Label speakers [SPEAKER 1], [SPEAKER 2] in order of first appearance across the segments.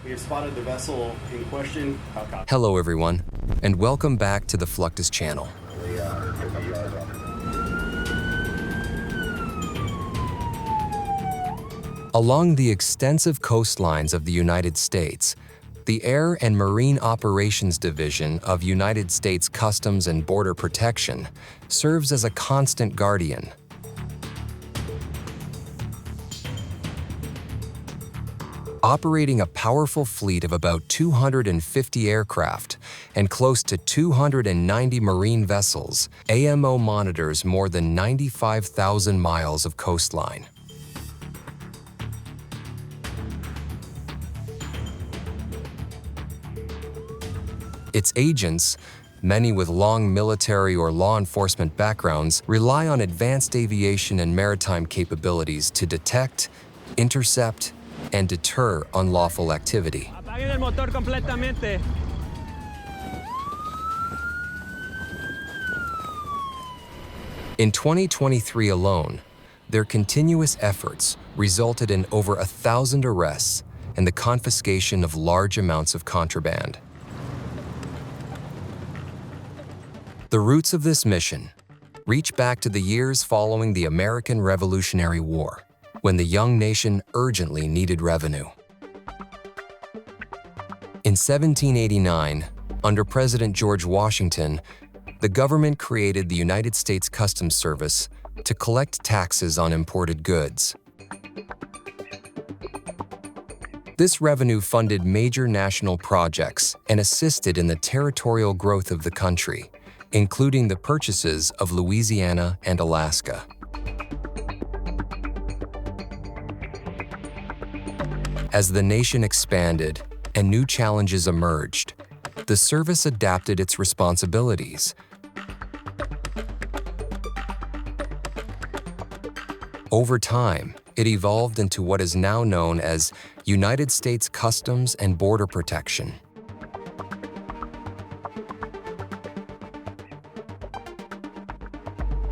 [SPEAKER 1] We have spotted the vessel in question.
[SPEAKER 2] Hello everyone, and welcome back to the Fluctus Channel. Along the extensive coastlines of the United States, the Air and Marine Operations Division of United States Customs and Border Protection serves as a constant guardian. Operating a powerful fleet of about 250 aircraft and close to 290 marine vessels, AMO monitors more than 95,000 miles of coastline. Its agents, many with long military or law enforcement backgrounds, rely on advanced aviation and maritime capabilities to detect, intercept, and deter unlawful activity. In 2023 alone, their continuous efforts resulted in over 1,000 arrests and the confiscation of large amounts of contraband. The roots of this mission reach back to the years following the American Revolutionary War, when the young nation urgently needed revenue. In 1789, under President George Washington, the government created the United States Customs Service to collect taxes on imported goods. This revenue funded major national projects and assisted in the territorial growth of the country, including the purchases of Louisiana and Alaska. As the nation expanded and new challenges emerged, the service adapted its responsibilities. Over time, it evolved into what is now known as United States Customs and Border Protection.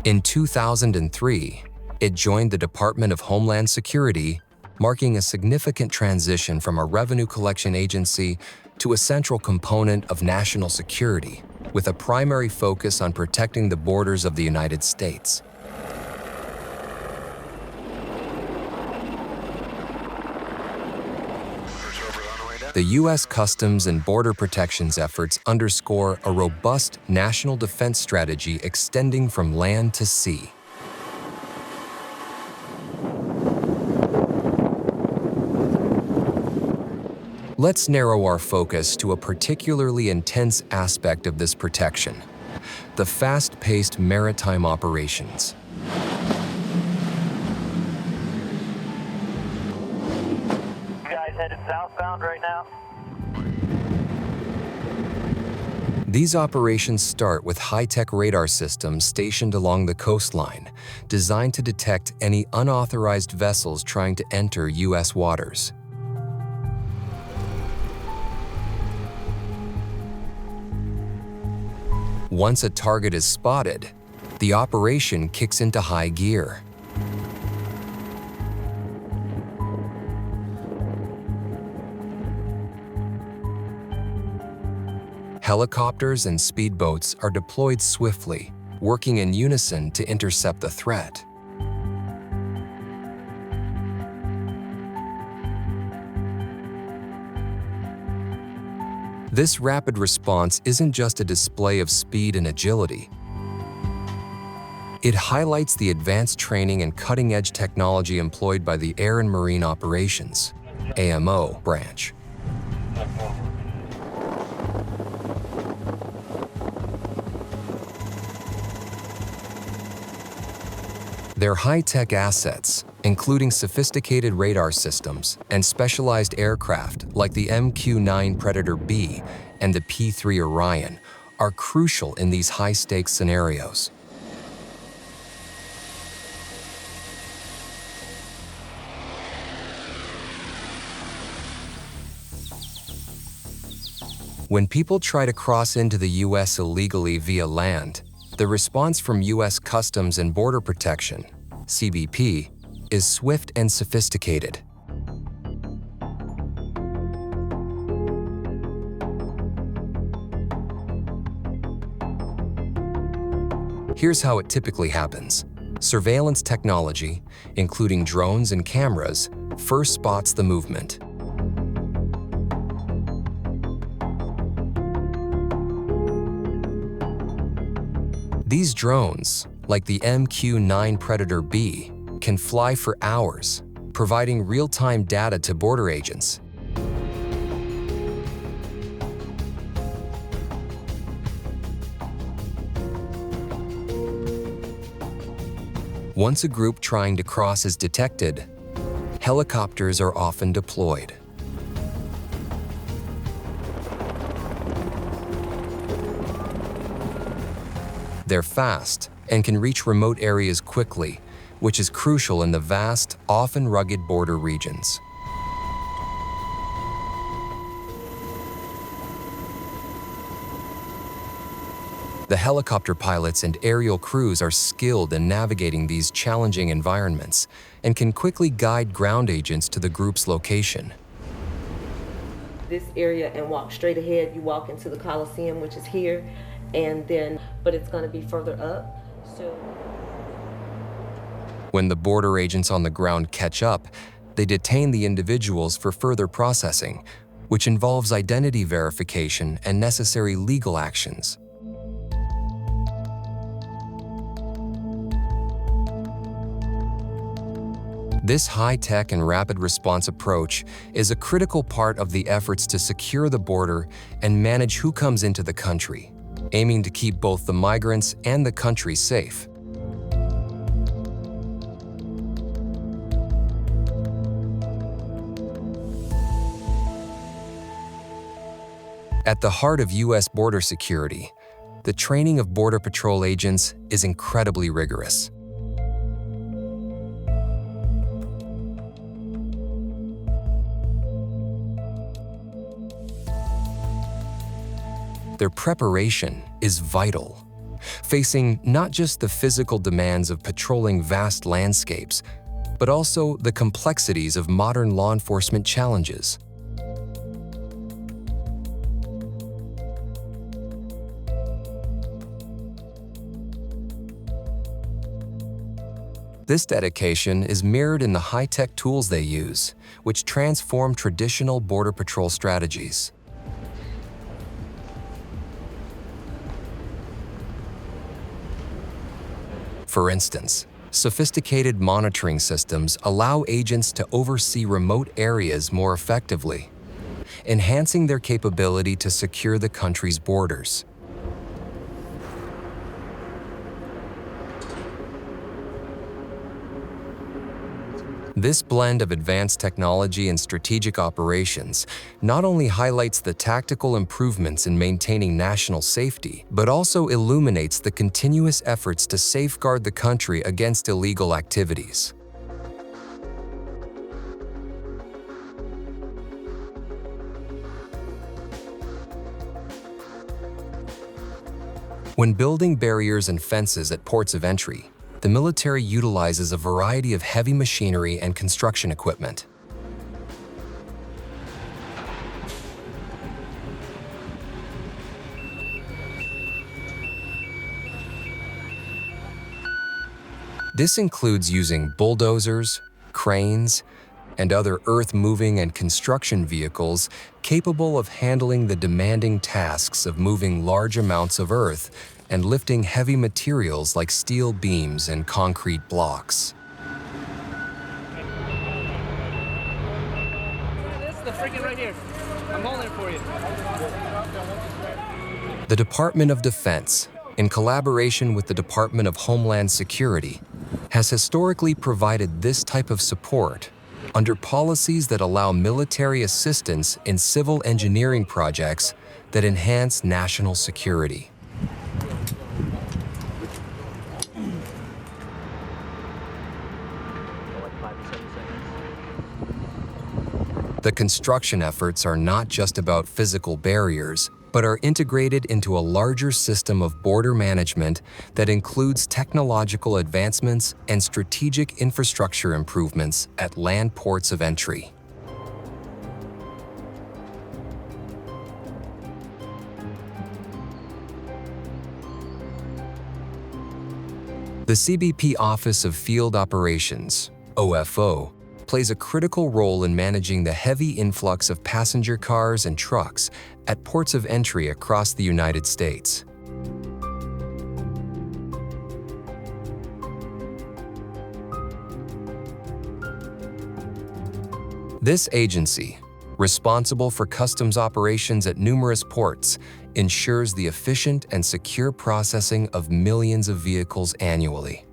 [SPEAKER 2] In 2003, it joined the Department of Homeland Security, marking a significant transition from a revenue collection agency to a central component of national security, with a primary focus on protecting the borders of the United States. The U.S. Customs and Border Protection's efforts underscore a robust national defense strategy extending from land to sea. Let's narrow our focus to a particularly intense aspect of this protection: the fast-paced maritime operations.
[SPEAKER 3] You guys headed southbound right now?
[SPEAKER 2] These operations start with high-tech radar systems stationed along the coastline, designed to detect any unauthorized vessels trying to enter U.S. waters. Once a target is spotted, the operation kicks into high gear. Helicopters and speedboats are deployed swiftly, working in unison to intercept the threat. This rapid response isn't just a display of speed and agility. It highlights the advanced training and cutting-edge technology employed by the Air and Marine Operations (AMO) branch. Their high-tech assets, including sophisticated radar systems and specialized aircraft like the MQ-9 Predator B and the P-3 Orion, are crucial in these high-stakes scenarios. When people try to cross into the U.S. illegally via land, the response from U.S. Customs and Border Protection, CBP, is swift and sophisticated. Here's how it typically happens. Surveillance technology, including drones and cameras, first spots the movement. These drones, like the MQ-9 Predator B, can fly for hours, providing real-time data to border agents. Once a group trying to cross is detected, helicopters are often deployed. They're fast and can reach remote areas quickly, which is crucial in the vast, often rugged border regions. The helicopter pilots and aerial crews are skilled in navigating these challenging environments and can quickly guide ground agents to the group's location.
[SPEAKER 4] This area and walk straight ahead. You walk into the Coliseum, which is here, but it's going to be further up. So
[SPEAKER 2] when the border agents on the ground catch up, they detain the individuals for further processing, which involves identity verification and necessary legal actions. This high-tech and rapid response approach is a critical part of the efforts to secure the border and manage who comes into the country, aiming to keep both the migrants and the country safe. At the heart of U.S. border security, the training of Border Patrol agents is incredibly rigorous. Their preparation is vital, facing not just the physical demands of patrolling vast landscapes, but also the complexities of modern law enforcement challenges. This dedication is mirrored in the high-tech tools they use, which transform traditional Border Patrol strategies. For instance, sophisticated monitoring systems allow agents to oversee remote areas more effectively, enhancing their capability to secure the country's borders. This blend of advanced technology and strategic operations not only highlights the tactical improvements in maintaining national safety, but also illuminates the continuous efforts to safeguard the country against illegal activities. When building barriers and fences at ports of entry, the military utilizes a variety of heavy machinery and construction equipment. This includes using bulldozers, cranes, and other earth-moving and construction vehicles capable of handling the demanding tasks of moving large amounts of earth and lifting heavy materials like steel beams and concrete blocks.
[SPEAKER 5] This is the freaking right here. I'm holding it for you.
[SPEAKER 2] The Department of Defense, in collaboration with the Department of Homeland Security, has historically provided this type of support under policies that allow military assistance in civil engineering projects that enhance national security. The construction efforts are not just about physical barriers, but are integrated into a larger system of border management that includes technological advancements and strategic infrastructure improvements at land ports of entry. The CBP Office of Field Operations, OFO, plays a critical role in managing the heavy influx of passenger cars and trucks at ports of entry across the United States. This agency, responsible for customs operations at numerous ports, ensures the efficient and secure processing of millions of vehicles annually.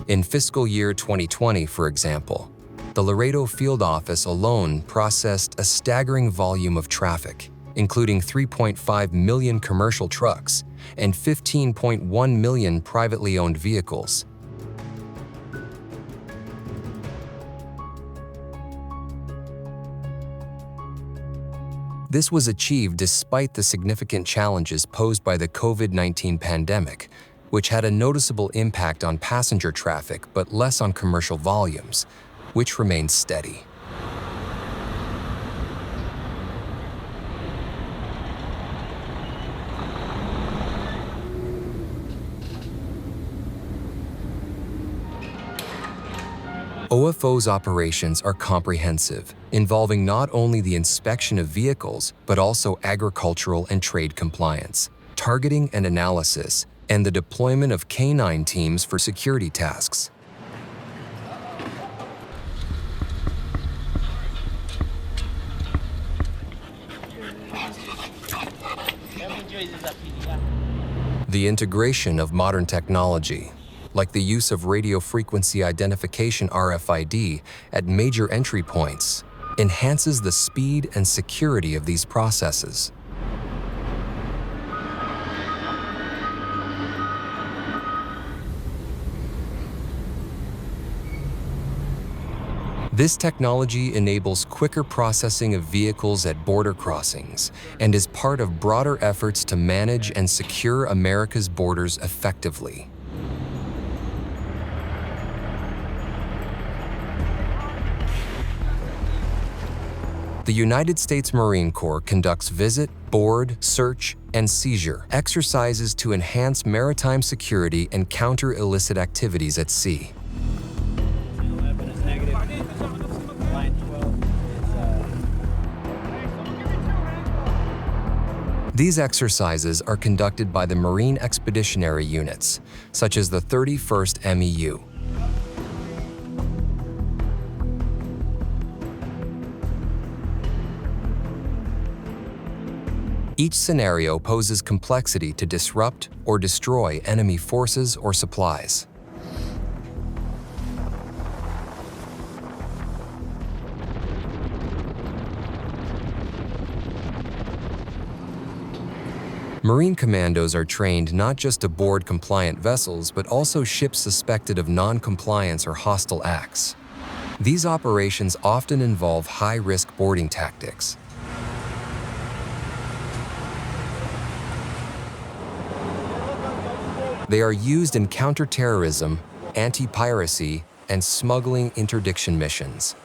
[SPEAKER 2] In fiscal year 2020, for example, the Laredo Field Office alone processed a staggering volume of traffic, including 3.5 million commercial trucks and 15.1 million privately owned vehicles. This was achieved despite the significant challenges posed by the COVID-19 pandemic, which had a noticeable impact on passenger traffic but less on commercial volumes, which remained steady. OFO's operations are comprehensive, involving not only the inspection of vehicles, but also agricultural and trade compliance, targeting and analysis, and the deployment of K-9 teams for security tasks. The integration of modern technology, like the use of radio frequency identification RFID at major entry points, enhances the speed and security of these processes. This technology enables quicker processing of vehicles at border crossings and is part of broader efforts to manage and secure America's borders effectively. The United States Marine Corps conducts visit, board, search, and seizure exercises to enhance maritime security and counter illicit activities at sea. These exercises are conducted by the Marine Expeditionary Units, such as the 31st MEU. Each scenario poses complexity to disrupt or destroy enemy forces or supplies. Marine commandos are trained not just to board compliant vessels, but also ships suspected of non-compliance or hostile acts. These operations often involve high-risk boarding tactics. They are used in counterterrorism, anti-piracy, and smuggling interdiction missions.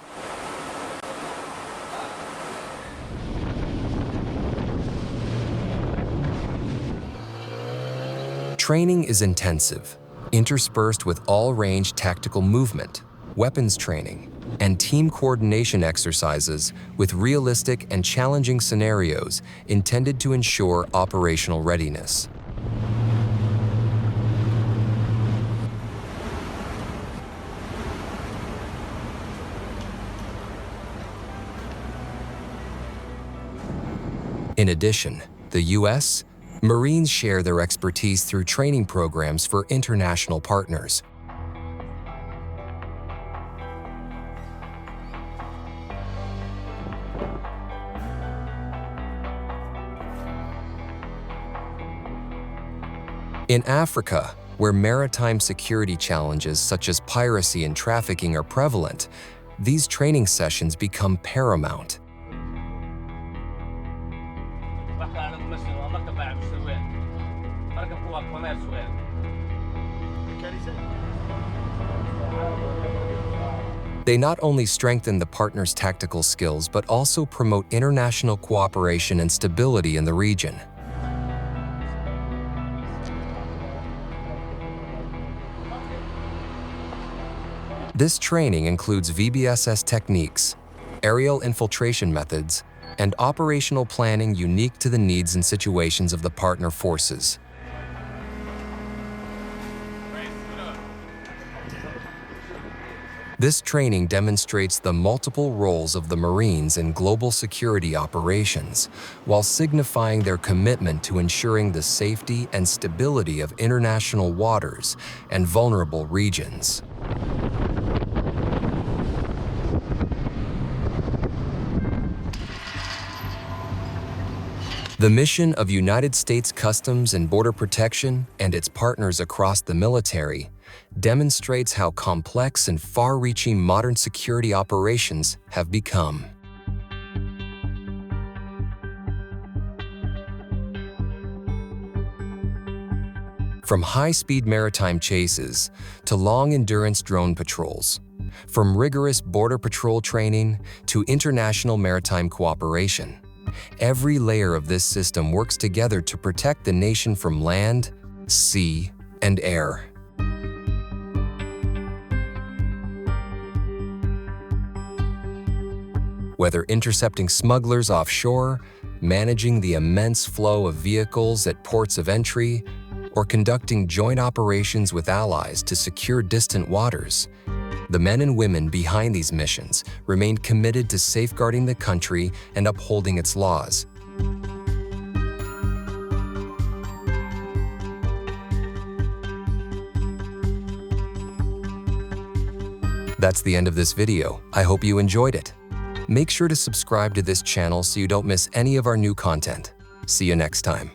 [SPEAKER 2] Training is intensive, interspersed with all-range tactical movement, weapons training, and team coordination exercises with realistic and challenging scenarios intended to ensure operational readiness. In addition, the U.S. Marines share their expertise through training programs for international partners. In Africa, where maritime security challenges such as piracy and trafficking are prevalent, these training sessions become paramount. They not only strengthen the partners' tactical skills, but also promote international cooperation and stability in the region. This training includes VBSS techniques, aerial infiltration methods, and operational planning unique to the needs and situations of the partner forces. This training demonstrates the multiple roles of the Marines in global security operations, while signifying their commitment to ensuring the safety and stability of international waters and vulnerable regions. The mission of United States Customs and Border Protection and its partners across the military demonstrates how complex and far-reaching modern security operations have become. From high-speed maritime chases to long-endurance drone patrols, from rigorous border patrol training to international maritime cooperation, every layer of this system works together to protect the nation from land, sea, and air. Whether intercepting smugglers offshore, managing the immense flow of vehicles at ports of entry, or conducting joint operations with allies to secure distant waters, the men and women behind these missions remain committed to safeguarding the country and upholding its laws. That's the end of this video. I hope you enjoyed it. Make sure to subscribe to this channel so you don't miss any of our new content. See you next time.